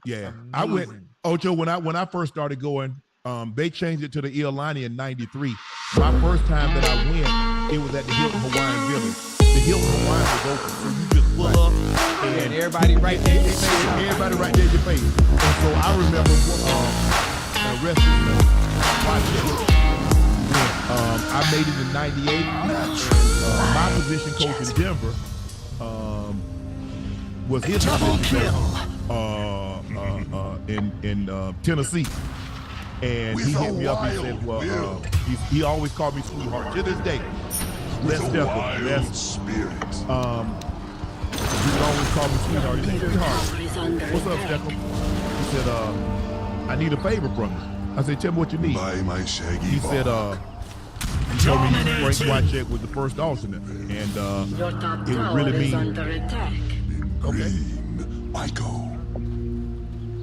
Yeah, I went Ocho when I first started going. They changed it to the Iolani in '93. My first time that I went, it was at the Hilton Hawaiian Village. The Hilton Hawaiian was open, so you just pull up and everybody right there in your face. Everybody right there in your face. And so I remember the rest of the I made it in '98. My position coach in Denver was his position in Tennessee. And he hit me up and said, well, he always called me sweetheart. To this day, Les Stepper, Les. He would always call me sweetheart. He said, sweetheart, what's up, Stepper? He said, I need a favor from you. I said, tell me what you need. He said, he told me Frank Wycheck was the first alternate. And it would really mean, okay.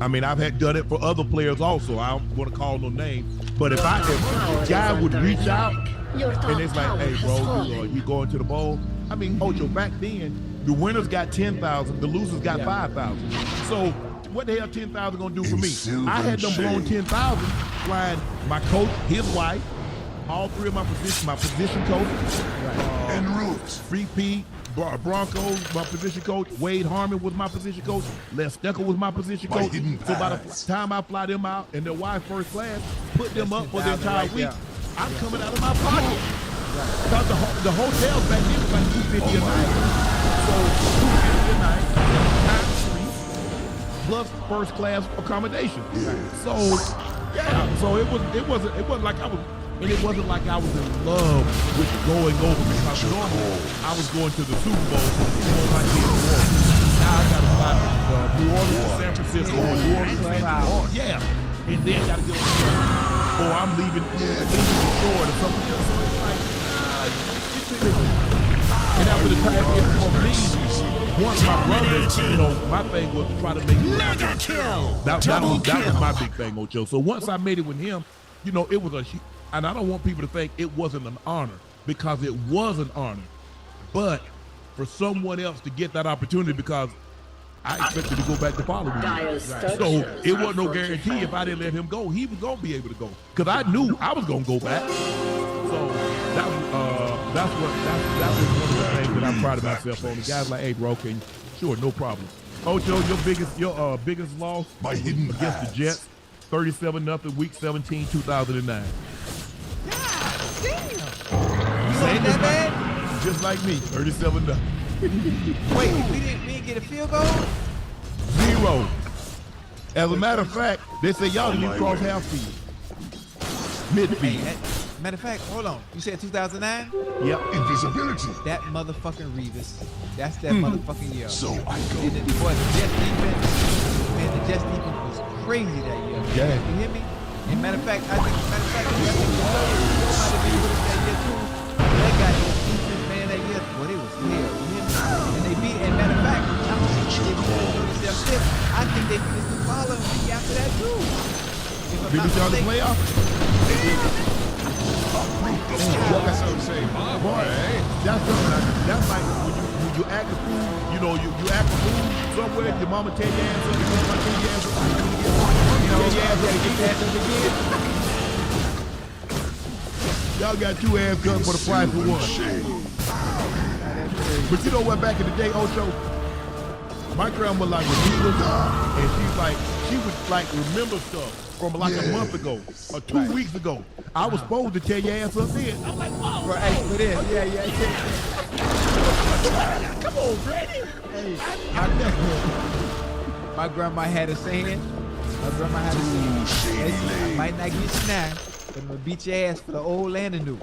I mean, I've done it for other players also. I don't want to call no names, but if a guy would reach out and it's like, hey, bro, you going to the bowl? I mean, Ocho, back then, the winners got 10,000, the losers got 5,000. So what the hell 10,000 gonna do for me? I had them blown 10,000, flying my coach, his wife, all three of my position coaches, and Roots, 3P. Broncos, my position coach. Wade Harmon was my position coach. Les Steckel was my position coach. So by the time I fly them out and their wife first class, put them up for the entire week, I'm coming out of my pocket. Because the hotels back then was like $250 a night. So $250 a night, times 3, plus first class accommodation. So yeah, so it wasn't like I was. And it wasn't like I was in love with the going over because normally I was going to the Super Bowl on my kids' war. Now I got to fly from New Orleans to San Francisco or New Orleans to San Francisco. And then got to get on the plane. Or I'm leaving Detroit or something else. So it's like, and after the time, for me, once my brother, my thing was to try to make it. That was my big thing, Ocho. So once I made it with him, it was and I don't want people to think it wasn't an honor, because it was an honor. But for someone else to get that opportunity, because I expected to go back the following year. So it wasn't no guarantee if I didn't let him go, he was going to be able to go. Because I knew I was going to go back. So that was one of the things that I'm proud of myself on. The guys like, hey, bro, sure, no problem. Ocho, your biggest loss against the Jets, 37-0, Week 17, 2009. Ain't that bad? Just like me, 37-0. Wait, we didn't get a field goal? 0. As a matter of fact, they say y'all didn't even cross half field. Midfield. Matter of fact, hold on. You said 2009? Yep. Invisibility. That motherfucking Revis. That's that motherfucking year. So I go. And the Jets defense, man, the Jets defense was crazy that year. Yeah. You hear me? And matter of fact, I think the might have been with us that year too. That guy was defense, man, that year. Well, it was hell. You hear me? And they beat, and matter of fact, I think they finished the following week after that too. Did y'all the playoff? That's what I'm saying. Boy, that's like when you act a fool, you act a fool somewhere, your mama tell your ass up, y'all got 2 ass guns for the price of 1. But you know what, back in the day, Ocho, my grandma like was Eagles, and she would remember stuff from like a month ago or 2 weeks ago. I was supposed to tell your ass up then. I'm like, whoa. Right, for this. Yeah. Come on, Brady. Hey, my grandma had a saying. Hey, I might not get you now, but I'm gonna beat your ass for the old land anew.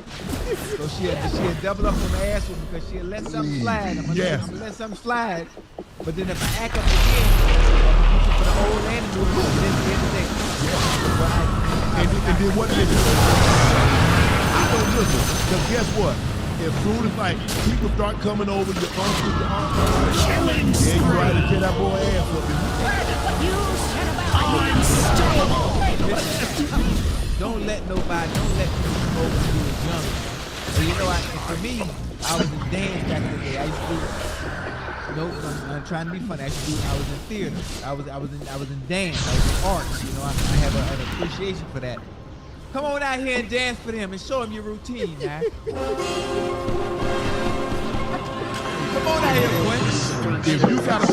So she'll double up on the ass with me because she'll let something slide. I'm gonna let something slide. But then if I act up again, I'm gonna beat you for the old land anew. And then what did you do? I don't listen, because guess what? As soon as people start coming over, your uncle, you right to tear that boy ass up. Don't let people smoke when you was young. And for me, I was a dance back in the day. I used to do Nope, I'm trying to be funny. Actually, I was in theater. I was in dance. I was in arts. You know, I have an appreciation for that. Come on out here and dance for them and show them your routine, man. Come on out here, boy. If you got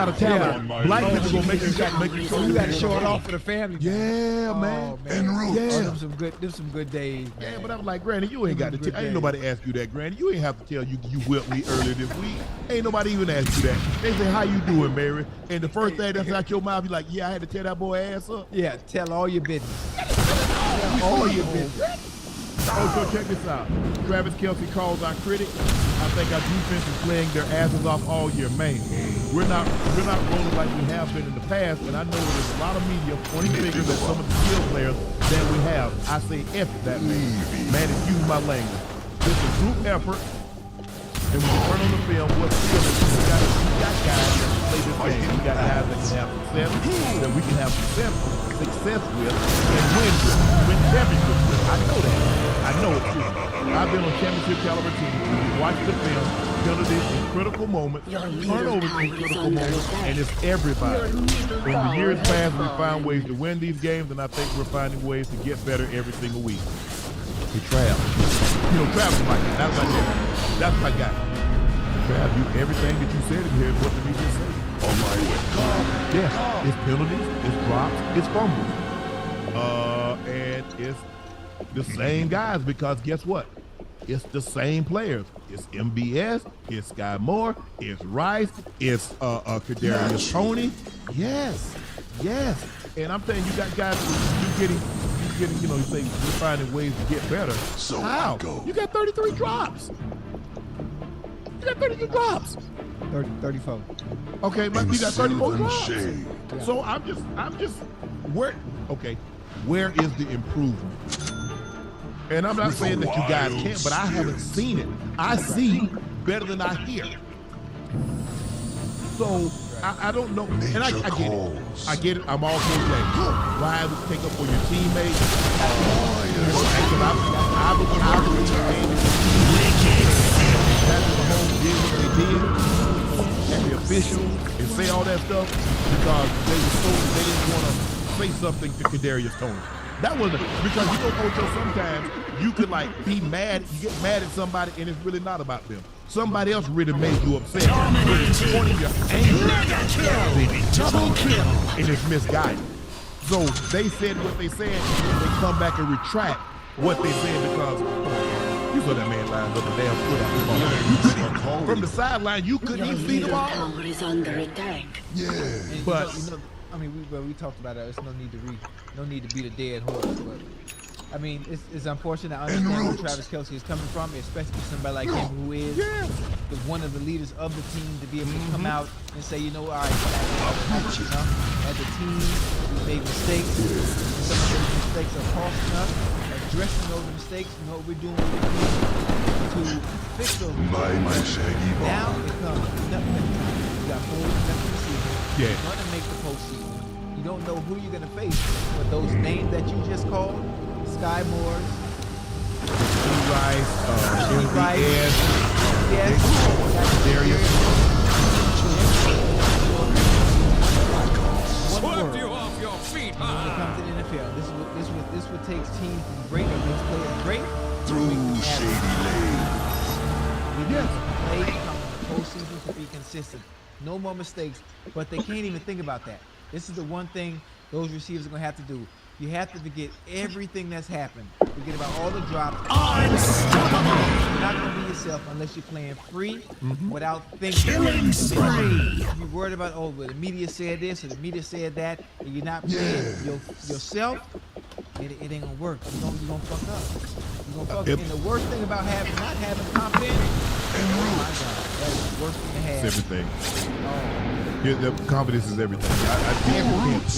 a talent, black people gonna make you show You got to show it off for the family. Yeah, man. Man. En route. Yeah. Them some good days, man. Yeah, but I'm like, Granny, you ain't got to tell. Ain't nobody ask you that, Granny. You ain't have to tell you whipped me earlier this week. Ain't nobody even asked you that. They say, how you doing, Mary? And the first thing that's out your mouth, you like, yeah, I had to tear that boy ass up. Yeah, tell all your business. Tell all your business. Oh, so check this out. Travis Kelce calls our critic. I think our defense is playing their asses off all year, man. We're not rolling like we have been in the past, and I know there's a lot of media pointing fingers at some of the skill players that we have. I say F that, man. Excuse my language. This is a group effort, and when you turn on the film, what skill is we got guys that can play this game. We got guys that can have success, that we can have success with, and win championships with. I know that. I know it's true. I've been on championship caliber teams. Watch the film, penalties in critical moments, turnovers in critical moments, and it's everybody. In the years past, we found ways to win these games, and I think we're finding ways to get better every single week. Hey, Trav. You know, Trav is my guy. That's my guy. Trav, everything that you said in here is what the media said. On my way. Yes, it's penalties, it's drops, it's fumbles. And it's the same guys because guess what? It's the same players. It's MBS, it's Sky Moore, it's Rice, it's Kadarius Toney. Yes. And I'm saying you got guys you getting, you know, you say you're finding ways to get better. So how? I go. You got 33 drops. 34. Okay, but you got 34 drops. Shade. So I'm just where is the improvement? And I'm not saying that you guys can't, but I haven't seen it. I see better than I hear. So I don't know, and I get it. I get it. I'm all for that. Ryan would take up for your teammates. That's the whole deal what they did, and the officials, and say all that stuff because they didn't want to say something to Kadarius Toney. That wasn't because you know, Ocho, sometimes you could like be mad, you get mad at somebody, and it's really not about them. Somebody else really made you upset. Pointing your anger, double kill, and it's misguided. So they said what they said, and they come back and retract what they said because you saw that man lined up a damn foot out the ball. From the sideline, you couldn't even see the ball. Yeah. But I mean, we talked about it. There's no need to beat a dead horse. But I mean, it's unfortunate. I understand where Travis Kelce is coming from, especially somebody like him who is one of the leaders of the team, to be able to come out and say, you know, all right, as a team, we made mistakes. Some of those mistakes are costing us. Addressing those mistakes, you know what we're doing to fix those mistakes. My shaggy ball. Now it comes nothing that you got 4 nothing receivers. Yeah. You're gonna make the postseason. You don't know who you're gonna face, but those names that you just called, Sky Moore, Rice, yes, Darius. Swept you off your feet, When it comes to the NFL, this is what takes teams from great or makes players great. Through shady lanes. We need to play, come in the postseason to be consistent. No more mistakes, but they can't even think about that. This is the one thing those receivers are going to have to do. You have to forget everything that's happened. Forget about all the drops. Unstoppable! You're not going to be yourself unless you're playing free without thinking. Killing spree! You're worried about, oh, well, the media said this or the media said that, and you're not playing yourself. It ain't gonna work. You're gonna fuck up. You're gonna fuck up. And the worst thing about not having confidence, oh my God, that is the worst thing to have. It's everything. The confidence is everything.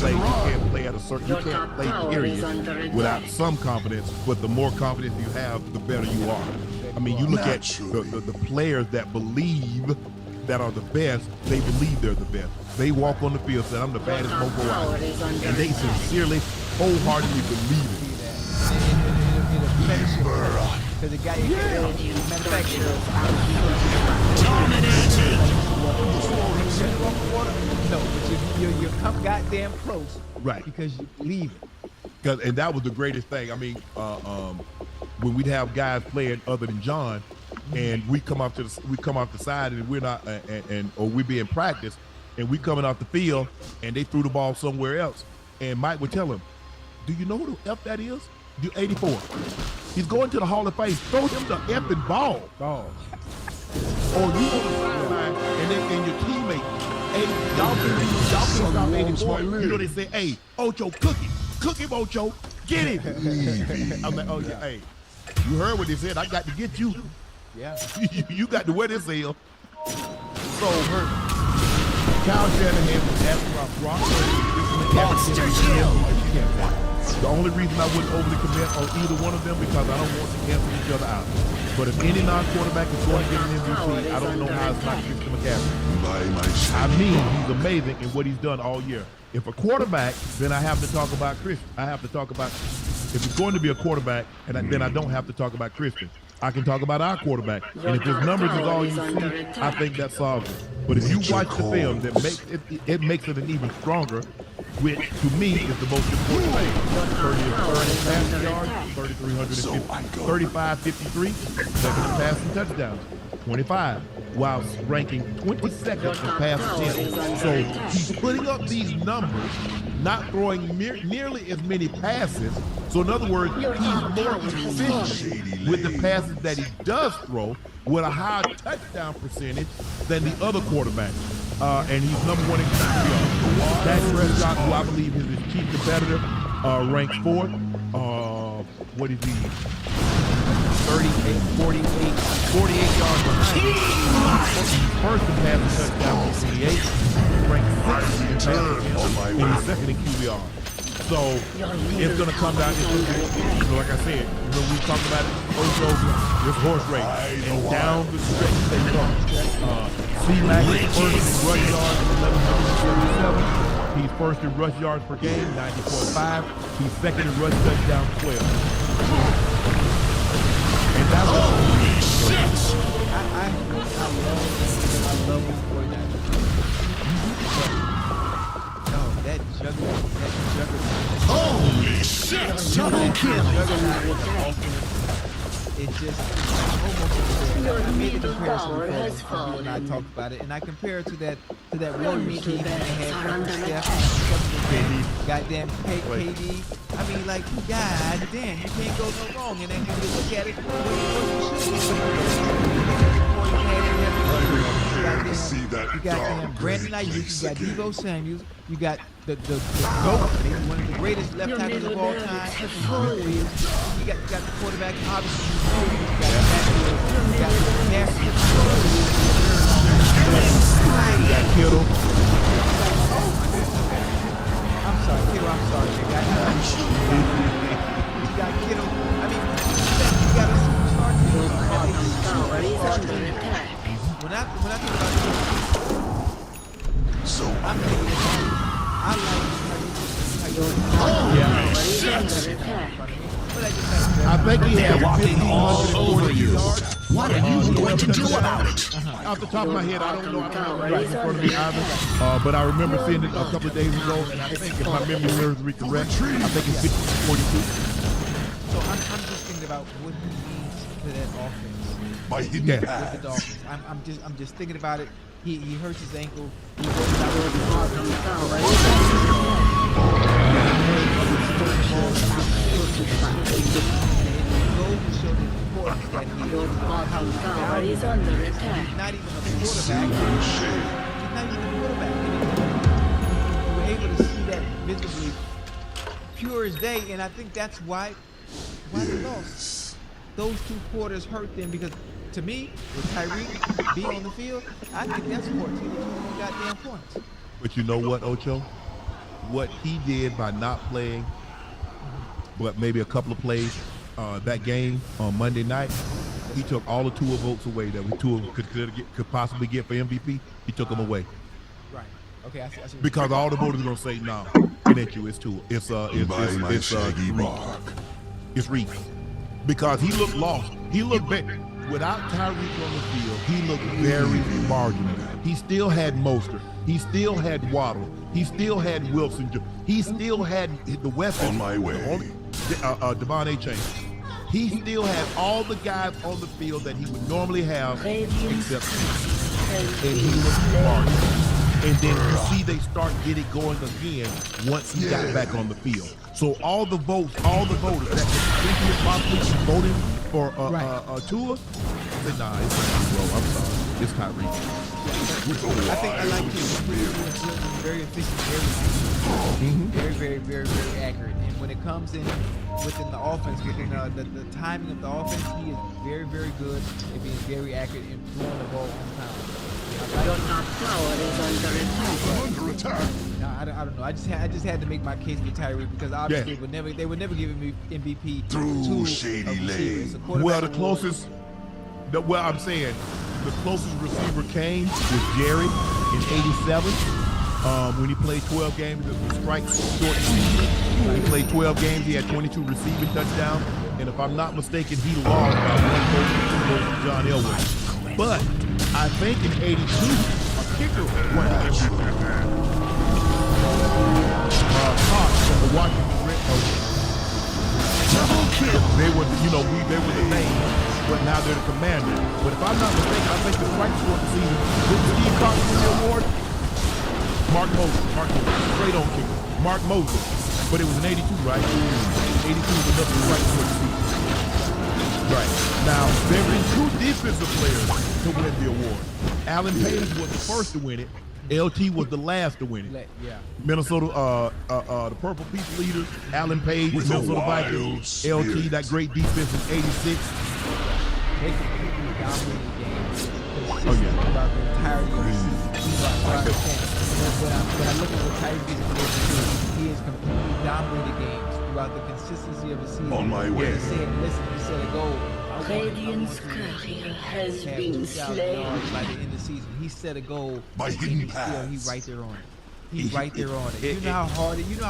You can't play at a certain, you can't play period without some confidence, but the more confidence you have, the better you are. I mean, you look at the players that believe that are the best, they believe they're the best. They walk on the field saying, I'm the baddest mofo out there. And they sincerely, wholeheartedly believe it. Because the guy, matter of fact, Dominating! No, but you come goddamn close. Right. Because you leave it. And that was the greatest thing. I mean, when we'd have guys playing other than John, and we come off the side, and we're not, or we be in practice, and we coming off the field, and they threw the ball somewhere else, and Mike would tell him, "Do you know who the F that is? You 84. He's going to the Hall of Fame. Throw him the effing ball." Or you on the sideline, and your teammate, hey, y'all can stop 84. You know they say, "Hey, Ocho, cook him, Ocho, get him." I'm like, "Oh yeah, hey, you heard what they said. I got to get you. Yeah. you got to wear this L." So Kyle Shanahan was asking about Brock Purdy. The only reason I wouldn't overly commit on either one of them because I don't want to cancel each other out. But if any non-quarterback is going to get an MVP, I don't know how it's not Christian McCaffrey. I mean, he's amazing in what he's done all year. If a quarterback, then I have to talk about Christian. If it's going to be a quarterback, then I don't have to talk about Christian. I can talk about our quarterback. And if his numbers is all you see, I think that solves it. But if you watch the film, it makes it an even stronger, which to me is the most important thing. 30 passing yards, 3,350, 35, 53, second in passing touchdowns, 25, while ranking 22nd in passing attempts. So he's putting up these numbers, not throwing nearly as many passes. So in other words, he's more efficient with the passes that he does throw, with a higher touchdown percentage than the other quarterbacks. And he's number one in QBR. Dak Prescott, who I believe is his chief competitor, ranks fourth. What is he? 48 yards behind. First in passing touchdown, 58. Ranked sixth in passing, and he's second in QBR. So it's going to come down to, like I said, when we talk about it, this horse race, and down the stretch they come. C-Mac is first in rush yards, 1177. He's first in rush yards per game, 90.5. He's second in rush touchdowns, 12. And that's holy shit! I love this 49ers. That juggernaut. Holy shit! Double kill! It's just almost I made the comparison before you and I talked about it, and I compare it to that Warriors team that had Steph, goddamn KD. I mean, like, god damn, you can't go no wrong. And then when you look at it, you got Brandon Ayuk, you got Deebo Samuels, you got the GOAT, one of the greatest left tackles of all time. You got the quarterback, obviously. You got Kittle. I'm sorry, Kittle. You got Kittle. I mean, you got a superstar. When I think about it, so I'm thinking, I think he had walking all over you. What are you going to do about it? Off the top of my head, I don't know. I don't have it right in front of me either. But I remember seeing it a couple of days ago, and I think if my memory serves me correct, I think it's 50-42. So I'm just thinking about what he means to that offense. My hidden pass. With the Dolphins. I'm just thinking about it. He hurts his ankle. Is under attack. He's not even a quarterback. You were able to see that visibly, pure as day, and I think that's why they lost. Those two quarters hurt them because, to me, with Tyreek being on the field, I think that's 14 goddamn points. But you know what, Ocho? What he did by not playing, but maybe a couple of plays that game on Monday night, he took all the Tua votes away that Tua could possibly get for MVP. He took them away. Right. Okay. I see. Because all the voters are gonna say, "No, it ain't you. It's Tua. It's Reed." Because he looked lost. He looked bad. Without Tyreek on the field, he looked very marginal. He still had Mostert. He still had Waddle. He still had Wilson. He still had the weapons. On my way. Devon A. Chain. He still had all the guys on the field that he would normally have, except and he was smart. And then you see they start getting going again once he got back on the field. So all the voters that could possibly be voting for Tua, said, nah, it's not bro. I'm sorry. It's Tyreek. I think I like him. Very efficient, very accurate. And when it comes in within the offense, within the timing of the offense, he is very good at being very accurate and throwing the ball on time. Your top tower is Under attack. No, I don't know. I just had to make my case for Tyreek because obviously they would never give him MVP Through shady lane. Well, the closest receiver came was Jerry in '87 when he played 12 games. It was strike short season. He played 12 games. He had 22 receiving touchdowns, and if I'm not mistaken, he lost by one goal to John Elway. But I think in '82, a kicker won MVP. Cox from the Washington Redskins. They were the name, but now they're the commander. But if I'm not mistaken, I think the strike short season, did Steve Cox win the award? Mark Moses, straight on kicker. Mark Moses. But it was in '82, right? 82 was another strike short season. Right. Now, there were two defensive players to win the award. Alan Page was the first to win it. LT was the last to win it. Yeah. Minnesota, the Purple Peach leader, Alan Page, Minnesota Vikings, LT, that great defense in '86. They completely dominated the game. Oh, yeah. Throughout the entirety of the season. When I look at what Tyreek is able to do, he has completely dominated games throughout the consistency of the season. On my way. He said a goal. Radiant's courier has been slain. By the end of the season, he set a goal. By hidden Still, paths. he's right there on it. He's right there on it. You know how hard it is to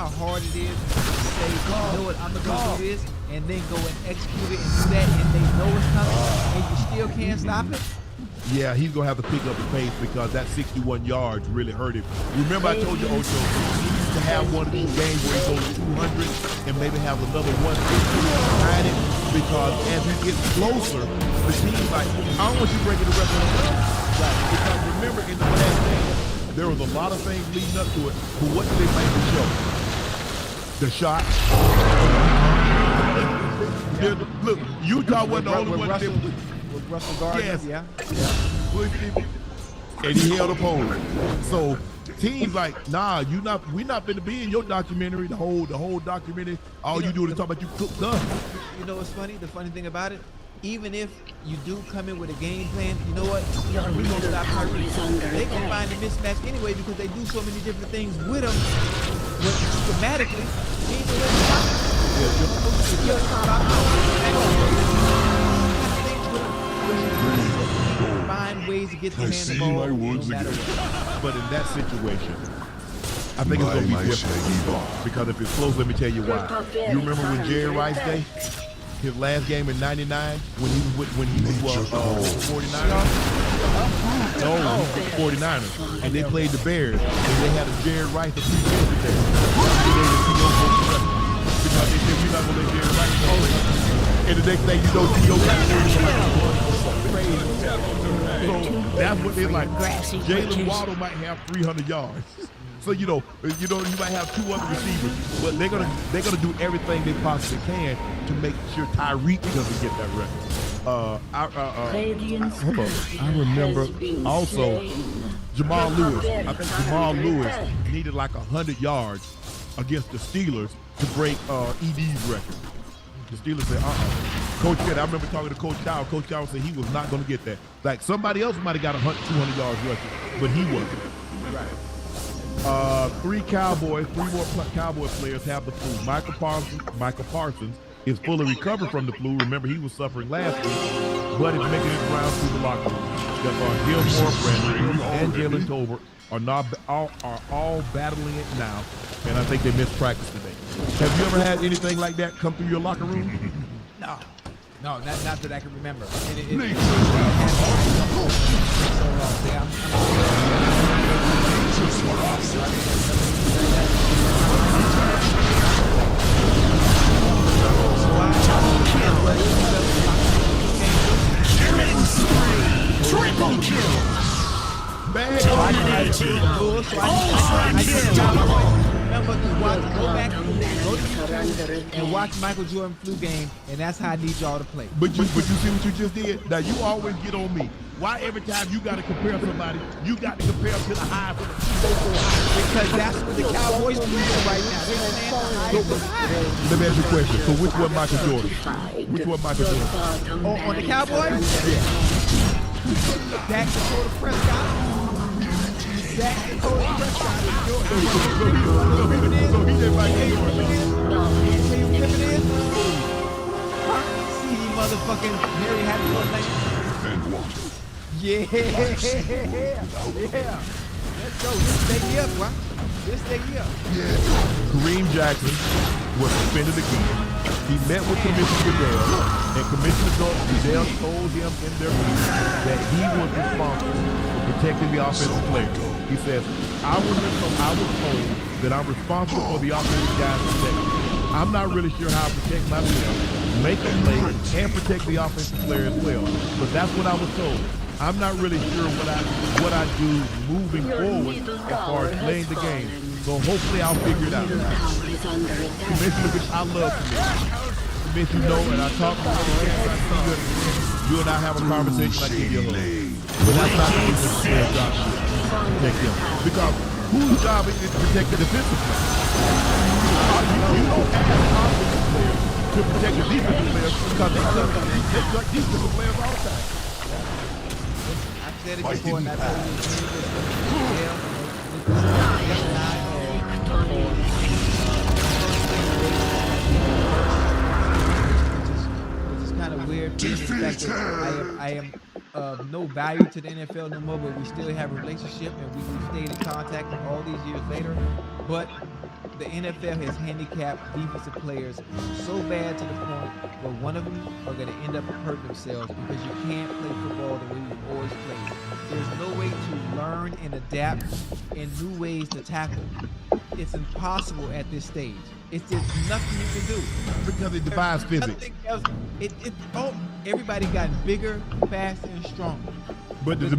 say, you know what, I'm gonna do this, and then go and execute it and do that, and they know it's coming, and you still can't stop it. Yeah, he's going to have to pick up the pace because that 61 yards really hurt him. Remember I told you, Ocho, he used to have one of these games where he goes 200 and maybe have another 150 behind it because as he gets closer, the team's like, I don't want you breaking the record. Right. Because remember, in the last game, there was a lot of things leading up to it, but what did they make the show? The shot. Look, Utah wasn't the only one. With Russell Gardner, yes. yeah. And he held up home. So teams like, nah, we not finna be in your documentary, the whole documentary. All you do is talk about you cooked up. You know what's funny? The funny thing about it, even if you do come in with a game plan, you know what? We're gonna stop Tyreek. They can find a mismatch anyway because they do so many different things with him. But schematically, he ain't gonna stop it. Find ways to get the man the ball, no matter what. But in that situation, I think it's going to be different. Because if it's close, let me tell you why. You remember when Jerry Rice Day, his last game in '99, when he was 49ers? No, he was with the 49ers. And they played the Bears. And they had a Jerry Rice appreciation day. Because they said, we're not going to let Jerry Rice play. And the next thing you know, T.O. got crazy. So that's what they're like. Jalen Waddle might have 300 yards. So you might have two other receivers, but they're gonna do everything they possibly can to make sure Tyreek doesn't get that record. Hold on. I remember also Jamal Lewis. I think Jamal Lewis needed like 100 yards against the Steelers to break ED's record. The Steelers said, Coach said, I remember talking to Coach Chow. Coach Chow said he was not going to get that. Like somebody else might have got 200 yards rushing, but he wasn't. Right. Three more Cowboy players have the flu. Michael Parsons is fully recovered from the flu. Remember, he was suffering last week, but is making his rounds through the locker room. Gilmore, Brandon, and Jalen Tolbert are all battling it now, and I think they missed practice today. Have you ever had anything like that come through your locker room? No. No, not that I can remember. And it Nate. so long. Yeah, Just for killing spree. Triple kill. Man, Dominating. Remember to watch, go back, go to YouTube and watch Michael Jordan flu game, and that's how I need y'all to play. but you see what you just did? Now you always get on me. Why every time you got to compare somebody, you got to compare them to the high for the Because that's what the Cowboys do right now. They're saying the high is the high. Let me ask you a question. So which one Michael Jordan? Which one Michael Jordan? On the Cowboys? Dak Dakota Prescott. Dak Dakota Prescott is Jordan. So he didn't like Jordan. See who Pippen is? See motherfucking Mary had his name. And what? Yeah. Let's go. This stay here, boy. This stay here. Kareem Jackson was suspended again. He met with Commissioner Goodell, and Commissioner Goodell told him in their meeting that he was responsible for protecting the offensive player. He says, I was told that I'm responsible for the offensive guys' protection. I'm not really sure how to protect myself, make a play, and protect the offensive player as well. But that's what I was told. I'm not really sure what I do moving forward as far as playing the game. So hopefully I'll figure it out. Commissioner, I love you. Commissioner, you know, and I talk to you and I have a conversation, I give you a hug. But that's not the defensive job to protect him. Because whose job is it to protect the defensive player? You don't have offensive players to protect the defensive players because they protect defensive players all the time. I said it before, and I told which is kind of weird. I am of no value to the NFL no more, but we still have a relationship, and we stayed in contact all these years later. But the NFL has handicapped defensive players so bad to the point where one of them are going to end up hurting themselves because you can't play football the way we've always played. There's no way to learn and adapt in new ways to tackle. It's impossible at this stage. It's just nothing you can do. Because it defies physics. Nothing else. Everybody got bigger, faster, and stronger. But the